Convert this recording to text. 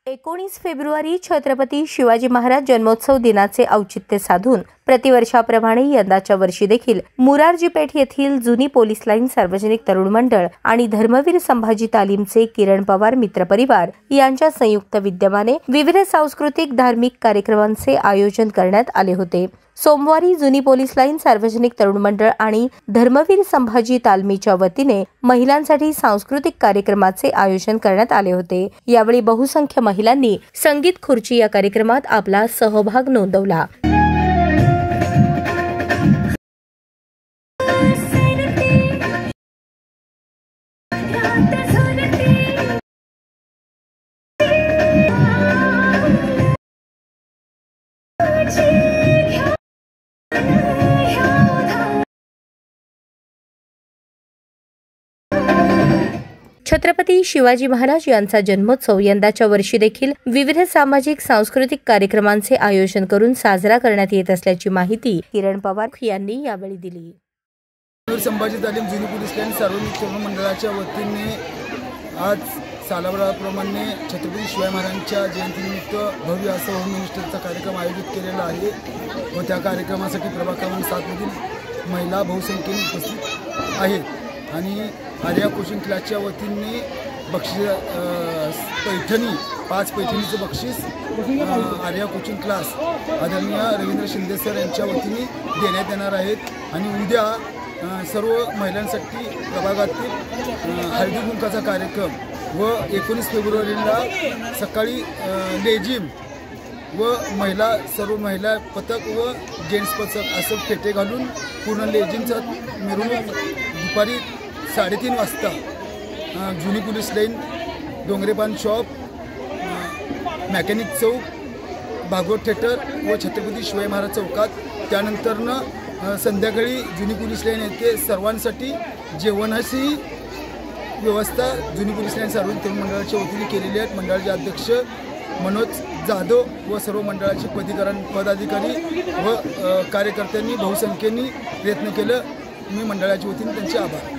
19 February Chhatrapati Shivaji Maharaj जन्मोत्सव दिनाचे औचित्य साधून प्रतिवर्षाप्रमाणे यंदाच्या वर्षी देखील मुरारजी पेठ येथील जुनी पोलीस लाईन सार्वजनिक तरुण मंडळ आणि धर्मवीर संभाजी तालीमचे किरण पवार मित्र परिवार यांच्या संयुक्त विद्यमाने विविध सांस्कृतिक धार्मिक कार्यक्रमांचे आयोजन करण्यात आले होते। सोमवारी जुनी पोलीस लाईन सार्वजनिक तरुण मंडळ आणि धर्मवीर संभाजी तालमीच्या वतीने महिलांसाठी सांस्कृतिक कार्यक्रमाचे आयोजन करण्यात आले होते। यावेळी बहुसंख्य महिलांनी संगीत खुर्ची या कार्यक्रमात आपला सहभाग नोंदवला। छत्रपती शिवाजी महाराज यांचा जन्मोत्सव यंदाच्या वर्षी देखील विविध सामाजिक सांस्कृतिक कार्यक्रमांचे आयोजन करून साजरा करण्यात येत असल्याची माहिती किरण पवार यांनी यावेळी दिली। संभाजी तालीम जुनी पोलीस लाईन सार्वजनिक तरुण मंडळाच्या वतीने आज सालाबाराप्रमाणे छत्रपती शिवाजी महाराजांच्या जयंतीनिमित्त भव्य असा होम मिनिस्टरचा कार्यक्रम आयोजित केलेला आहे व त्या कार्यक्रमासाठी प्रभाग क्रमांक 7 मधील महिला बहुसंख्येने उपस्थित आहेत आणि आर्या कोचिंग क्लासच्या वतीने बक्षीस पैठणी 5 पैठणीचं बक्षीस आर्या कोचिंग क्लास आदरणीय रवींद्र शिंदे सर यांच्या वतीने देण्यात येणार आहेत। आणि उद्या सर्व महिलांसाठी प्रभागातील हळदी कुंकाचा कार्यक्रम व 19 फेब्रुवारीला सकाळी लेझिम व सर्व महिला पथक व जेंट्स पथक असं फेटे घालून पूर्ण लेझिमचा मिरवणूक दुपारी 3:30 वाजता जुनी पोलीस लाईन डोंगरेपान शॉप मेकॅनिक चौक भागवत थिएटर व छत्रपती शिवाजी महाराज चौकात त्यानंतरनं संध्याकाळी जुनी पोलीस लाईन येथे सर्वांसाठी जेवणाची व्यवस्था जुनी पोलीस लाईन सार्वजनिक तरुण मंडळाच्या वतीने केलेली आहे। मंडळाचे अध्यक्ष मनोज जाधव व सर्व मंडळाचे पदाधिकारी व कार्यकर्त्यांनी बहुसंख्येने प्रयत्न केलं। मी मंडळाच्या वतीने त्यांचे आभार।